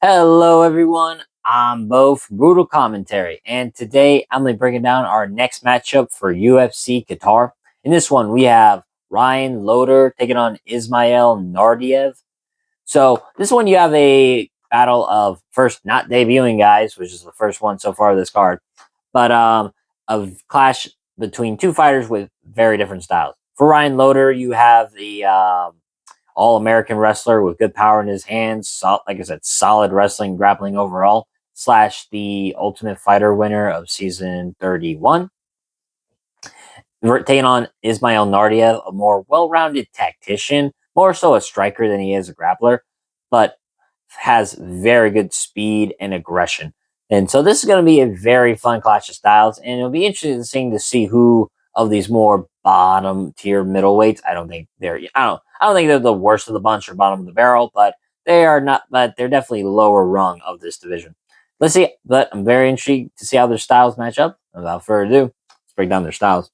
Hello, everyone. I'm both Brutal Commentary, and today I'm going to be breaking down our next matchup for UFC Qatar. In this one, we have Ryan Loder taking on Ismail Naurdiev. So, this one, you have a battle of first not debuting guys, which is the first one so far this card, but a clash between two fighters with very different styles. For Ryan Loder, you have the all-American wrestler with good power in his hands. Like I said, solid wrestling, grappling overall. Slash the Ultimate Fighter winner of season 31. Taking on Ismail Naurdiev, a more well-rounded tactician, more so a striker than he is a grappler, but has very good speed and aggression. And so this is going to be a very fun clash of styles, and it'll be interesting to see who of these more bottom tier middleweights. I don't think they're the worst of the bunch or bottom of the barrel, but they are not. But they're definitely lower rung of this division. Let's see. But I'm very intrigued to see how their styles match up. Without further ado, let's break down their styles.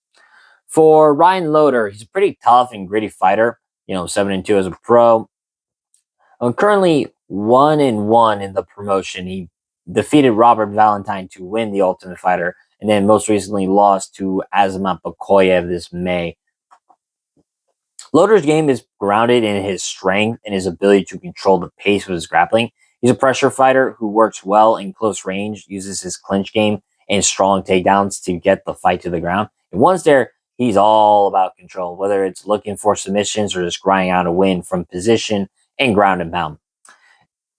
For Ryan Loder, he's a pretty tough and gritty fighter. 7-2 as a pro. Currently 1-1 in the promotion. He defeated Robert Valentine to win the Ultimate Fighter, and then most recently lost to Azamat Bakoyev this May. Loder's game is grounded in his strength and his ability to control the pace of his grappling. He's a pressure fighter who works well in close range, uses his clinch game and strong takedowns to get the fight to the ground. And once there, he's all about control, whether it's looking for submissions or just grinding out a win from position and ground and pound.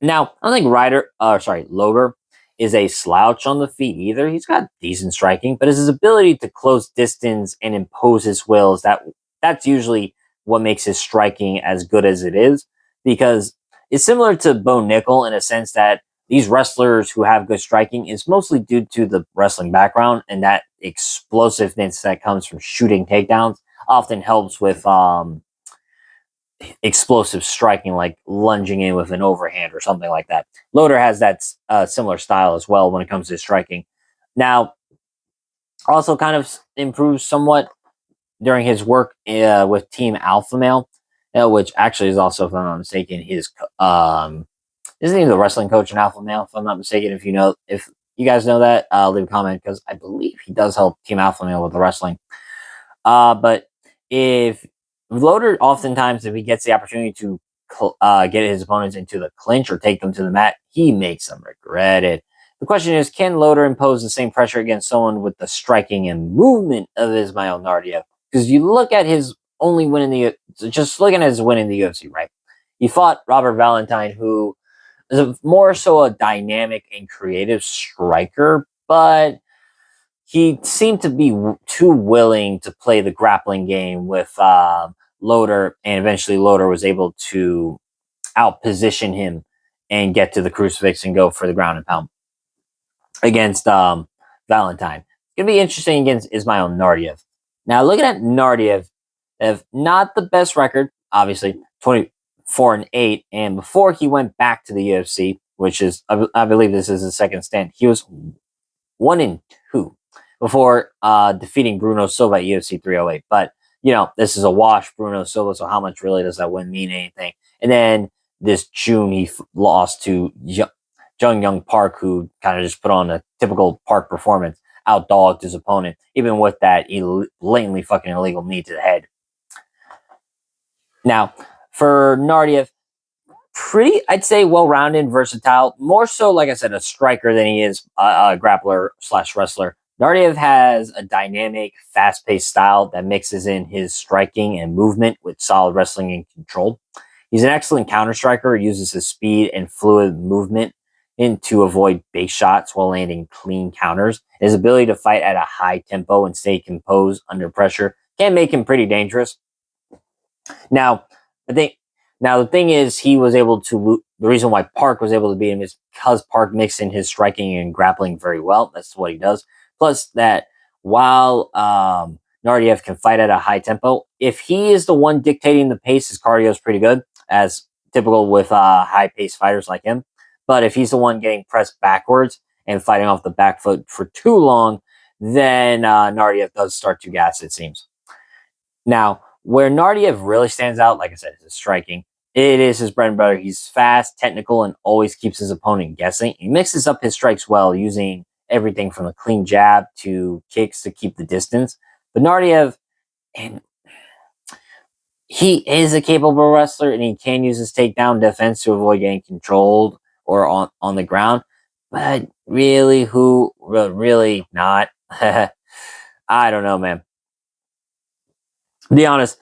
Now, I don't think Loder is a slouch on the feet either. He's got decent striking, but it's his ability to close distance and impose his will that's usually what makes his striking as good as it is, because it's similar to Bo Nickel in a sense that these wrestlers who have good striking is mostly due to the wrestling background, and that explosiveness that comes from shooting takedowns often helps with explosive striking, like lunging in with an overhand or something like that. Loder has that similar style as well when it comes to striking. Now, also kind of improves somewhat during his work with Team Alpha Male, which actually is also, if I'm not mistaken, isn't he the wrestling coach in Alpha Male? If I'm not mistaken, if you guys know that, leave a comment, because I believe he does help Team Alpha Male with the wrestling. But if Loder, oftentimes, if he gets the opportunity to get his opponents into the clinch or take them to the mat, he makes them regret it. The question is, can Loder impose the same pressure against someone with the striking and movement of Ismail Naurdiev? Because you look at his only win in just looking at his win in the UFC, right? He fought Robert Valentine, who is more so a dynamic and creative striker, but he seemed to be too willing to play the grappling game with Loder, and eventually Loder was able to outposition him and get to the crucifix and go for the ground and pound against Valentine. It's going to be interesting against Ismail Naurdiev. Now, looking at Naurdiev, have not the best record, obviously, 24-8, and before he went back to the UFC, which is, I believe this is his second stint, he was 1-2 before defeating Bruno Silva at UFC 308. But, this is a wash, Bruno Silva, so how much really does that win mean anything? And then this June, he lost to Jung Young Park, who kind of just put on a typical Park performance, outdogged his opponent, even with that blatantly fucking illegal knee to the head. Now, for Naurdiev, pretty, I'd say, well-rounded, versatile, more so, like I said, a striker than he is a grappler/wrestler. Naurdiev has a dynamic, fast-paced style that mixes in his striking and movement with solid wrestling and control. He's an excellent counter-striker, uses his speed and fluid movement to avoid base shots while landing clean counters. His ability to fight at a high tempo and stay composed under pressure can make him pretty dangerous. Now, the thing is, he was able to. The reason why Park was able to beat him is because Park mixed in his striking and grappling very well. That's what he does. Plus, that while Naurdiev can fight at a high tempo, if he is the one dictating the pace, his cardio is pretty good, as typical with high-paced fighters like him. But if he's the one getting pressed backwards and fighting off the back foot for too long, then Naurdiev does start to gas, it seems. Now, where Naurdiev really stands out, like I said, is his striking. It is his bread and butter. He's fast, technical, and always keeps his opponent guessing. He mixes up his strikes well, using everything from a clean jab to kicks to keep the distance. But Naurdiev, and he is a capable wrestler, and he can use his takedown defense to avoid getting controlled or on the ground. But really, who? Really not. I don't know, man. To be honest,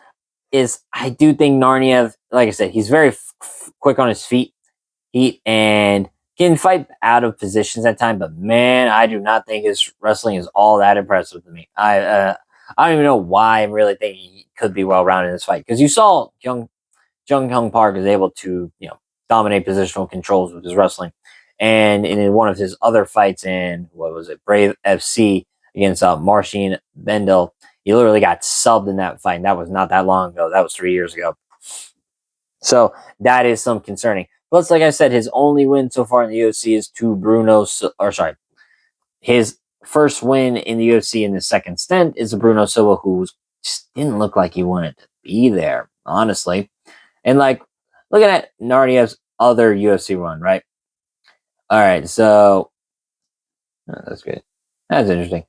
I do think Naurdiev, like I said, he's very quick on his feet. And can fight out of positions at times, but man, I do not think his wrestling is all that impressive to me. I don't even know why I really think he could be well rounded in this fight, because you saw Jung Hyung Park is able to dominate positional controls with his wrestling, and in one of his other fights in what was it, Brave FC against Marcin Bendel, he literally got subbed in that fight. And that was not that long ago. That was 3 years ago. So that is some concerning. Plus, like I said, his only win so far in the UFC is to his first win in the UFC in the second stint is a Bruno Silva who just didn't look like he wanted to be there, honestly. And like looking at Naurdiev's other UFC run, right? All right, so that's good. That's interesting.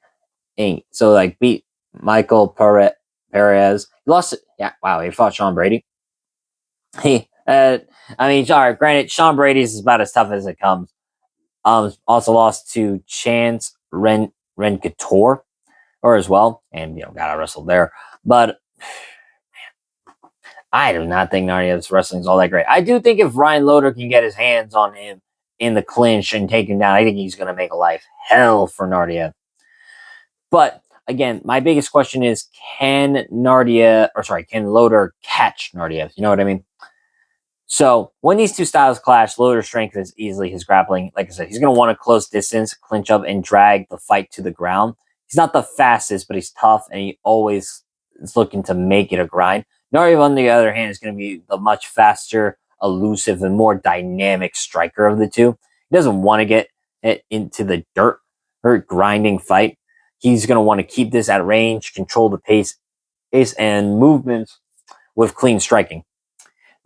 So like beat Michael Perez. He lost. Yeah, wow. He fought Sean Brady. I mean, sorry. Granted, Sean Brady's is about as tough as it comes. Also lost to Chance Renkator, or as well, and got wrestled there. But I do not think Naurdiev's wrestling is all that great. I do think if Ryan Loder can get his hands on him in the clinch and take him down, I think he's going to make a life hell for Naurdiev. But again, my biggest question is, can Loder catch Naurdiev? You know what I mean? So when these two styles clash, Loder's strength is easily his grappling. Like I said, he's going to want to close distance, clinch up, and drag the fight to the ground. He's not the fastest, but he's tough, and he always is looking to make it a grind. Naurdiev, on the other hand, is going to be the much faster, elusive, and more dynamic striker of the two. He doesn't want to get it into the dirt or grinding fight. He's going to want to keep this at range, control the pace and movements with clean striking.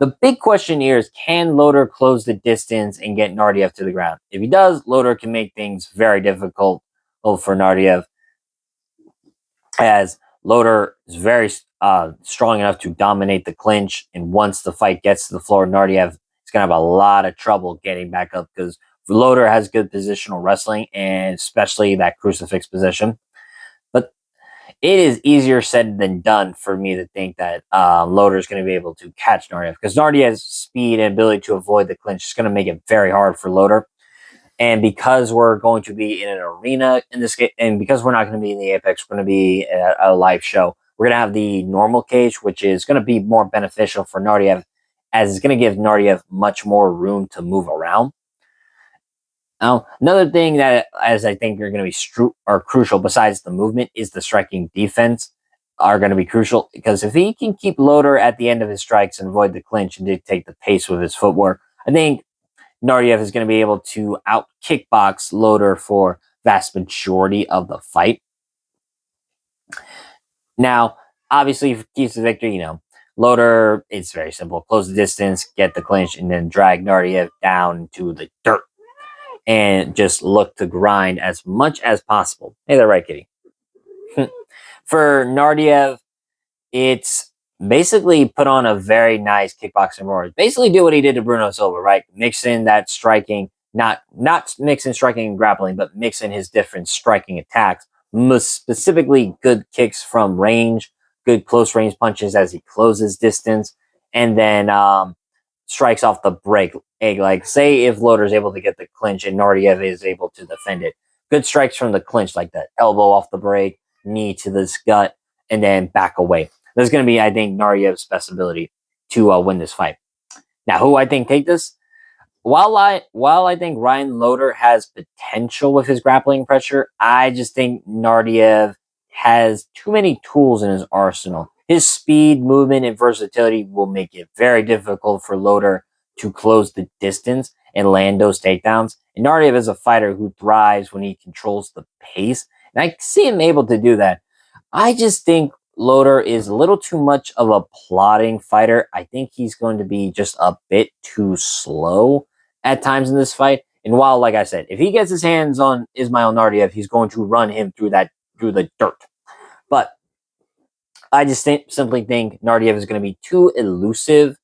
The big question here is, can Loder close the distance and get Naurdiev to the ground? If he does, Loder can make things very difficult for Naurdiev, as Loder is very strong enough to dominate the clinch, and once the fight gets to the floor, Naurdiev is going to have a lot of trouble getting back up, because Loder has good positional wrestling, and especially that crucifix position. But it is easier said than done for me to think that Loder is going to be able to catch Naurdiev, because Naurdiev's speed and ability to avoid the clinch is going to make it very hard for Loder. And because we're going to be in an arena in this game, and because we're not going to be in the Apex, we're going to be at a live show, we're going to have the normal cage, which is going to be more beneficial for Naurdiev, as it's going to give Naurdiev much more room to move around. Now, another thing that, as I think, are going to be crucial besides the movement, is the striking defense are going to be crucial, because if he can keep Loder at the end of his strikes and avoid the clinch and dictate the pace with his footwork, I think Naurdiev is going to be able to out kickbox Loder for vast majority of the fight. Now, obviously, if he keeps the victory, Loder, it's very simple. Close the distance, get the clinch, and then drag Naurdiev down to the dirt. And just look to grind as much as possible. Hey there, right, kitty. For Naurdiev, it's basically put on a very nice kickboxing roar. Basically do what he did to Bruno Silva, right? Mix in that striking, not mix in striking and grappling, but mix in his different striking attacks. Specifically good kicks from range, good close range punches as he closes distance, and then strikes off the break. Like, say if Loder is able to get the clinch and Naurdiev is able to defend it. Good strikes from the clinch, like that elbow off the break, knee to the gut, and then back away. There's going to be, I think, Naurdiev's best ability to win this fight. Now, who I think take this? While I think Ryan Loder has potential with his grappling pressure, I just think Naurdiev has too many tools in his arsenal. His speed, movement, and versatility will make it very difficult for Loder to close the distance and land those takedowns. And Naurdiev is a fighter who thrives when he controls the pace, and I see him able to do that. I just think Loder is a little too much of a plodding fighter. I think he's going to be just a bit too slow at times in this fight. And while, like I said, if he gets his hands on Ismail Naurdiev, he's going to run him through the dirt. But I just simply think Naurdiev is going to be too elusive,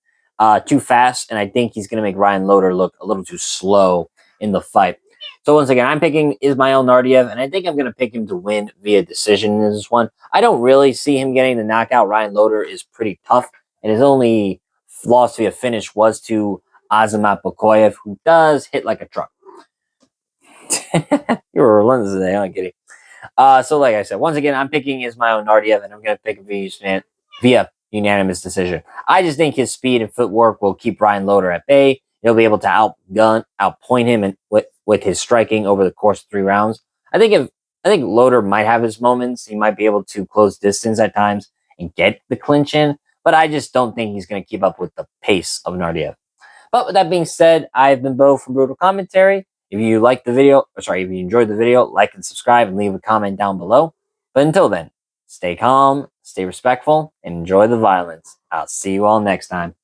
too fast, and I think he's going to make Ryan Loder look a little too slow in the fight. So once again, I'm picking Ismail Naurdiev, and I think I'm going to pick him to win via decision in this one. I don't really see him getting the knockout. Ryan Loder is pretty tough, and his only loss via finish was to Azamat Bakoyev, who does hit like a truck. You're relentless today, I'm kidding. So like I said, once again, I'm picking Ismail Naurdiev, and I'm going to pick him via unanimous decision. I just think his speed and footwork will keep Ryan Loder at bay. He'll be able to outpoint him with his striking over the course of 3 rounds. I think Loder might have his moments. He might be able to close distance at times and get the clinch in, but I just don't think he's going to keep up with the pace of Naurdiev. But with that being said, I've been Bo from Brutal Commentary. If you liked the video, if you enjoyed the video, like and subscribe and leave a comment down below. But until then, stay calm, stay respectful, and enjoy the violence. I'll see you all next time.